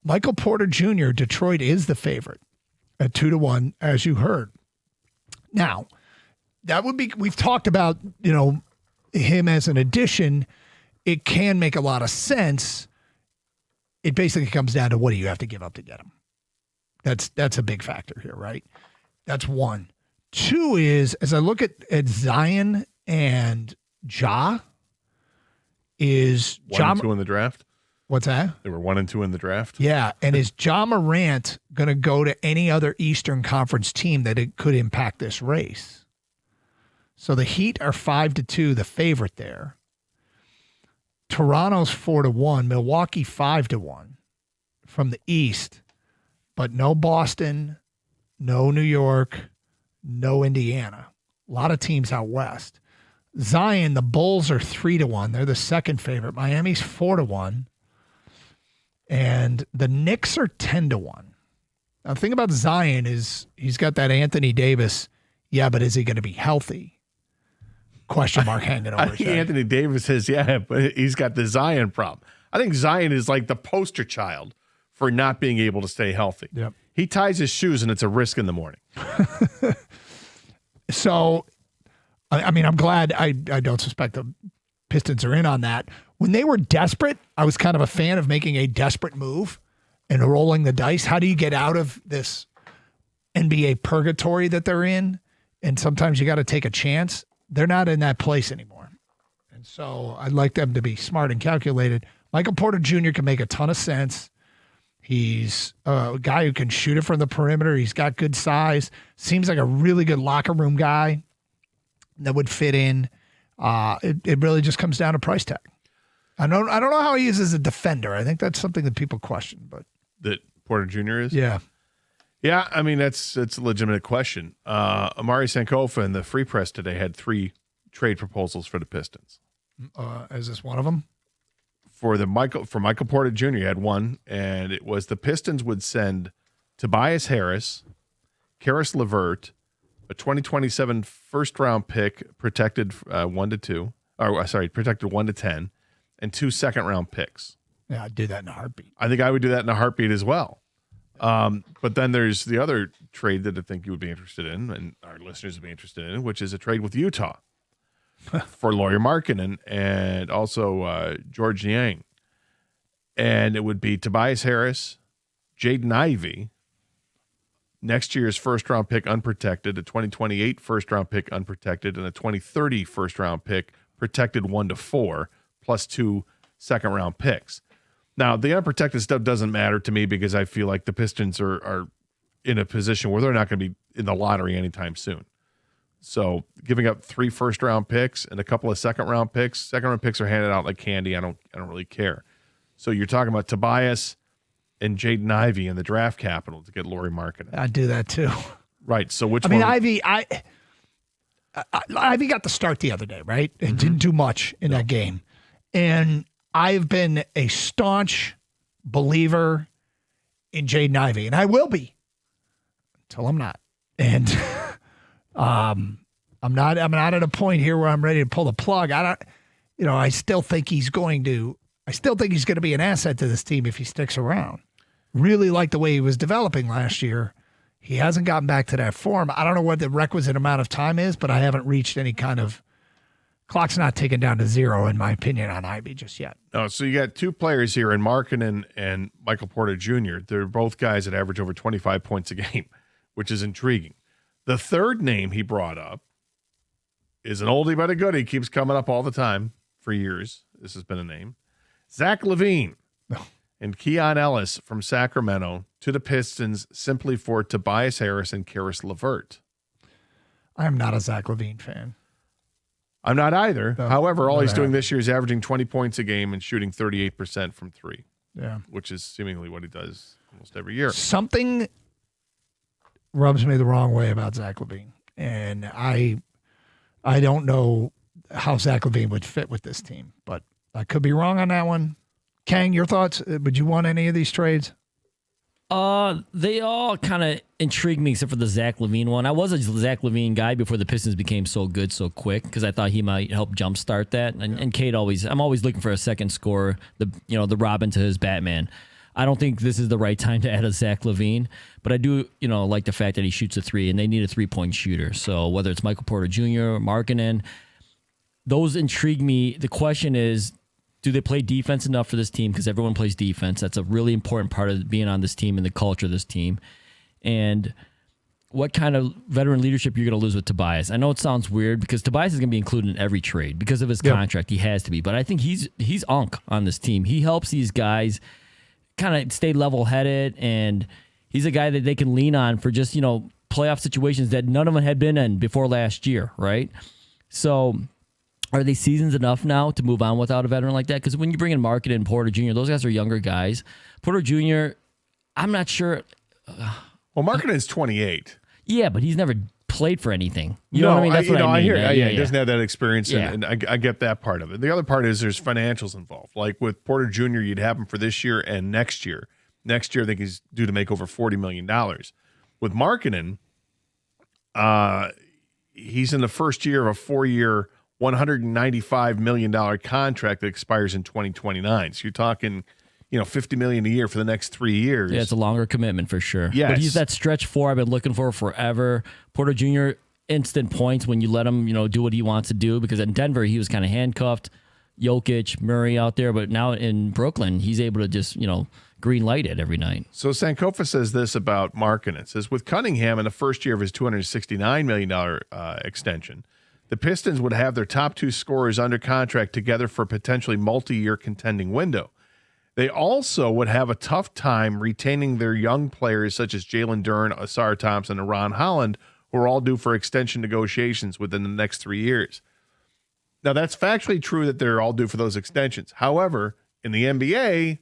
Michael Porter Jr., Detroit is the favorite at 2-1, as you heard. Now, that would be, we've talked about, him as an addition. It can make a lot of sense. It basically comes down to what do you have to give up to get him? That's a big factor here, right? That's one. Two is, as I look at Zion and Ja, is 1 and 2 in the draft? What's that? They were 1 and 2 in the draft. Yeah, and is Ja Morant going to go to any other Eastern Conference team that it could impact this race? So the Heat are 5-2, the favorite there. Toronto's 4-1, Milwaukee 5-1 from the East, but no Boston, no New York, no Indiana. A lot of teams out west. Zion, the Bulls are 3-1. They're the second favorite. Miami's 4-1. And the Knicks are 10-1. Now, the thing about Zion is he's got that Anthony Davis. Yeah, but is he going to be healthy? Question mark hanging over his head. Anthony Davis says, yeah, but he's got the Zion problem. I think Zion is like the poster child for not being able to stay healthy. Yep. He ties his shoes, and it's a risk in the morning. So, I mean, I'm glad I don't suspect the Pistons are in on that. When they were desperate, I was kind of a fan of making a desperate move and rolling the dice. How do you get out of this NBA purgatory that they're in? And sometimes you got to take a chance. They're not in that place anymore. And so I'd like them to be smart and calculated. Michael Porter Jr. can make a ton of sense. He's a guy who can shoot it from the perimeter. He's got good size. Seems like a really good locker room guy that would fit in. It really just comes down to price tag. I don't know how he is as a defender. I think that's something that people question. But that Porter Jr. is? Yeah. Yeah, I mean, it's a legitimate question. Amari Sankofa in the Free Press today had 3 trade proposals for the Pistons. Is this one of them? For Michael Porter Jr., he had one, and it was the Pistons would send Tobias Harris, Karis LeVert, a 2027 first-round pick protected 1-2, protected 1-10, and 2 second-round picks. Yeah, I'd do that in a heartbeat. I think I would do that in a heartbeat as well. But then there's the other trade that I think you would be interested in, and our listeners would be interested in, which is a trade with Utah for Lauri Markkanen and also George Niang. And it would be Tobias Harris, Jaden Ivey, next year's first-round pick unprotected, a 2028 first-round pick unprotected, and a 2030 first-round pick protected 1-4, plus 2 second-round picks. Now, the unprotected stuff doesn't matter to me because I feel like the Pistons are in a position where they're not going to be in the lottery anytime soon. So giving up 3 first-round picks and a couple of second-round picks. Second-round picks are handed out like candy. I don't really care. So you're talking about Tobias and Jaden Ivey in the draft capital to get Lauri Markkanen. I'd do that too. Right. So which one? I mean, Ivey got the start the other day, right? And didn't do much in that game. And I've been a staunch believer in Jaden Ivey, and I will be until I'm not. And I'm not at a point here where I'm ready to pull the plug. I still think he's going to be an asset to this team if he sticks around. Really like the way he was developing last year. He hasn't gotten back to that form. I don't know what the requisite amount of time is, but I haven't reached any kind of clock's not taken down to 0, in my opinion, on Ivy just yet. No, so you got 2 players here in Markkanen and Michael Porter Jr. They're both guys that average over 25 points a game, which is intriguing. The third name he brought up is an oldie but a goodie. Keeps coming up all the time for years. This has been a name. Zach LaVine and Keon Ellis from Sacramento to the Pistons simply for Tobias Harris and Karis LeVert. I am not a Zach LaVine fan. I'm not either. No, however, all he's doing this year is averaging 20 points a game and shooting 38% from 3. Yeah. Which is seemingly what he does almost every year. Something rubs me the wrong way about Zach LaVine. And I don't know how Zach LaVine would fit with this team, but I could be wrong on that one. Kang, your thoughts? Would you want any of these trades? They all kind of intrigued me except for the Zach LaVine one. I was a Zach LaVine guy before the Pistons became so good so quick because I thought he might help jumpstart that. And Kate I'm always looking for a second scorer, the Robin to his Batman. I don't think this is the right time to add a Zach LaVine, but I do, like the fact that he shoots a three, and they need a 3-point shooter. So whether it's Michael Porter Jr. or Markkanen, those intrigue me. The question is, do they play defense enough for this team? Because everyone plays defense. That's a really important part of being on this team and the culture of this team. And what kind of veteran leadership you're going to lose with Tobias. I know it sounds weird because Tobias is going to be included in every trade because of his contract. He has to be. But I think he's unk on this team. He helps these guys kind of stay level-headed, and he's a guy that they can lean on for just, playoff situations that none of them had been in before last year, right? So are they seasons enough now to move on without a veteran like that? Because when you bring in Markkanen and Porter Jr., those guys are younger guys. Porter Jr., I'm not sure. Well, Markkanen's 28. Yeah, but he's never played for anything. You know what I mean? That's what I mean. I hear. Yeah, he doesn't have that experience, and I get that part of it. The other part is there's financials involved. Like with Porter Jr., you'd have him for this year and next year. Next year, I think he's due to make over $40 million. With Markkanen, he's in the first year of a 4-year, $195 million contract that expires in 2029. So you're talking, $50 million a year for the next 3 years. Yeah, it's a longer commitment for sure. Yes. But he's that stretch 4 I've been looking for forever. Porter Jr., instant points when you let him, do what he wants to do, because in Denver, he was kind of handcuffed. Jokic, Murray out there, but now in Brooklyn, he's able to just, green light it every night. So Sankofa says this about Markkanen. It says, with Cunningham in the first year of his $269 million extension, the Pistons would have their top 2 scorers under contract together for a potentially multi-year contending window. They also would have a tough time retaining their young players such as Jalen Duren, Asar Thompson, and Ron Holland, who are all due for extension negotiations within the next 3 years. Now, that's factually true that they're all due for those extensions. However, in the NBA,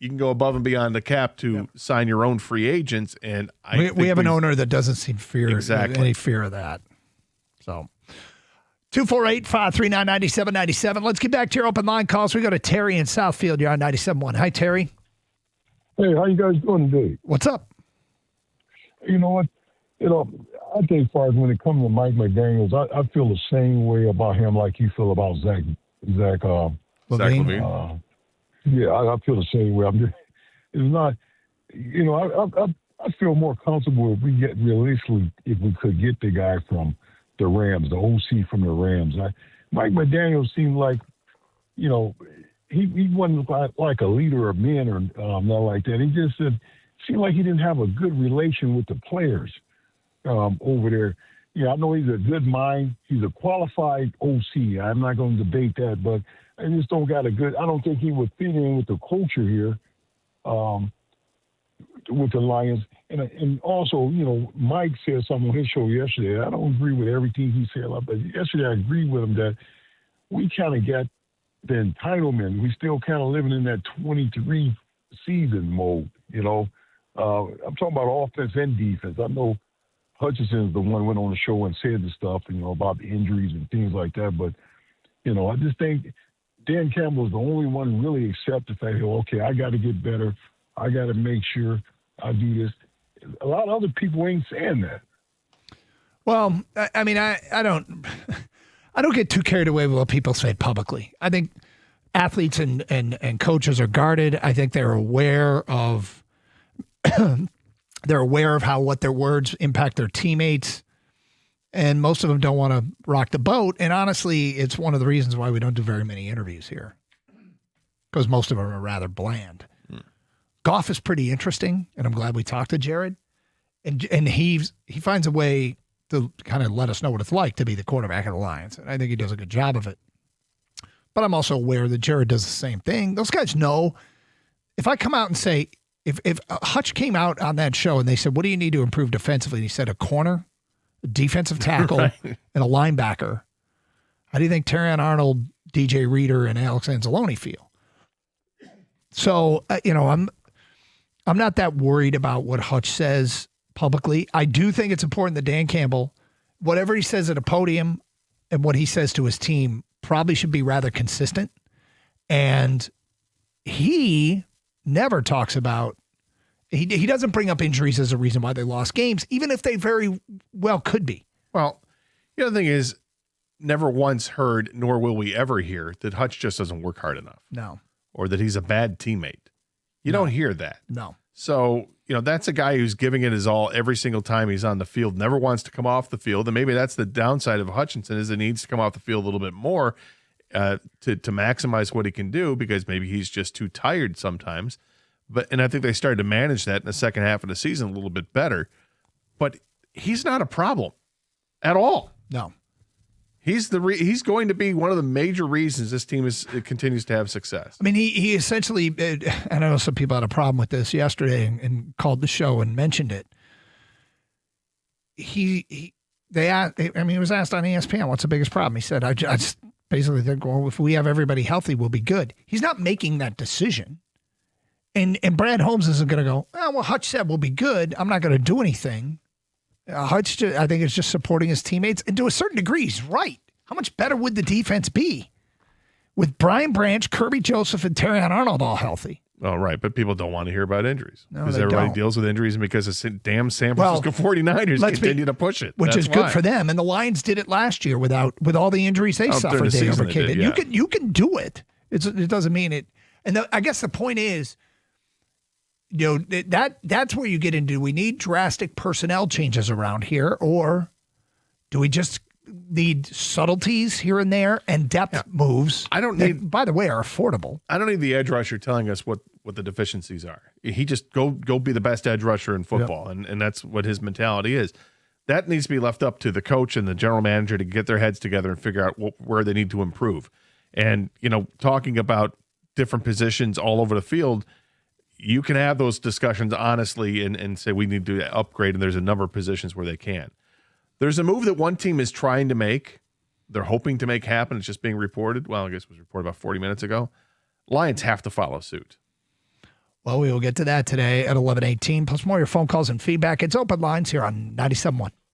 you can go above and beyond the cap to sign your own free agents. And we have an owner that doesn't seem Exactly. any fear of that. So 248-539-9797. Let's get back to your open line calls. We go to Terry in Southfield. You're on 97.1. Hi, Terry. Hey, how you guys doing today? What's up? You know what? I think as far as when it comes to Mike McDaniels, I feel the same way about him like you feel about Zach LaVine. Yeah, I feel the same way. It's not, I feel more comfortable if we get realistically, if we could get the guy from the Rams, the OC from the Rams. Mike McDaniels seemed like, he wasn't like a leader of men or not like that. He just seemed like he didn't have a good relation with the players over there. Yeah, I know he's a good mind. He's a qualified OC. I'm not going to debate that, but I just don't got I don't think he would fit in with the culture here with the Lions. And also, Mike said something on his show yesterday. I don't agree with everything he said, but yesterday I agreed with him that we kind of got the entitlement. We still kind of living in that 23 season mode, I'm talking about offense and defense. I know Hutchinson's the one who went on the show and said the stuff, about the injuries and things like that. But, I just think Dan Campbell is the only one who really accept the fact, okay, I got to get better. I got to make sure I do this. A lot of other people ain't saying that. Well, I mean, I don't get too carried away with what people say publicly. I think athletes and coaches are guarded. I think they're aware of how what their words impact their teammates. And most of them don't want to rock the boat. And honestly, it's one of the reasons why we don't do very many interviews here, because most of them are rather bland. Goff is pretty interesting, and I'm glad we talked to Jared. And he finds a way to kind of let us know what it's like to be the quarterback of the Lions. And I think he does a good job of it. But I'm also aware that Jared does the same thing. Those guys know. If I come out and say, if Hutch came out on that show and they said, what do you need to improve defensively? And he said a corner, a defensive tackle, Right. and a linebacker. How do you think Terrion Arnold, DJ Reader, and Alex Anzalone feel? So, I'm not that worried about what Hutch says publicly. I do think it's important that Dan Campbell, whatever he says at a podium and what he says to his team, probably should be rather consistent. And he never talks about, he doesn't bring up injuries as a reason why they lost games, even if they very well could be. Well, the other thing is, never once heard, nor will we ever hear, that Hutch just doesn't work hard enough. No. Or that he's a bad teammate. You don't hear that. No. So, that's a guy who's giving it his all every single time he's on the field, never wants to come off the field. And maybe that's the downside of Hutchinson is it needs to come off the field a little bit more to maximize what he can do because maybe he's just too tired sometimes. And I think they started to manage that in the second half of the season a little bit better. But he's not a problem at all. No. He's going to be one of the major reasons this team continues to have success. I mean, he essentially, and I know some people had a problem with this yesterday and called the show and mentioned it. He was asked on ESPN, what's the biggest problem? He said, I just basically think, well, if we have everybody healthy, we'll be good. He's not making that decision. And Brad Holmes isn't going to go, oh, well, Hutch said we'll be good. I'm not going to do anything. Hutch, I think, is just supporting his teammates. And to a certain degree, he's right. How much better would the defense be with Brian Branch, Kirby Joseph, and Terrion Arnold all healthy? Oh, right. But people don't want to hear about injuries because they everybody don't. deals with injuries and because the damn San Francisco 49ers continue to push it. Which That's is good why. for them. And the Lions did it last year with all the injuries they suffered. during the They season overcame they it. did, yeah. You can do it. It doesn't mean it. And I guess the point is, that's where you get into, we need drastic personnel changes around here, or do we just need subtleties here and there and depth moves? I don't that, need, by the way, are affordable. I don't need the edge rusher telling us what the deficiencies are. He just go be the best edge rusher in football, and that's what his mentality is. That needs to be left up to the coach and the general manager to get their heads together and figure out where they need to improve. And talking about different positions all over the field, you can have those discussions honestly and say we need to upgrade, and there's a number of positions where they can. There's a move that one team is trying to make. They're hoping to make happen. It's just being reported. Well, I guess it was reported about 40 minutes ago. Lions have to follow suit. Well, we will get to that today at 11:18. Plus more of your phone calls and feedback. It's Open Lines here on 97.1.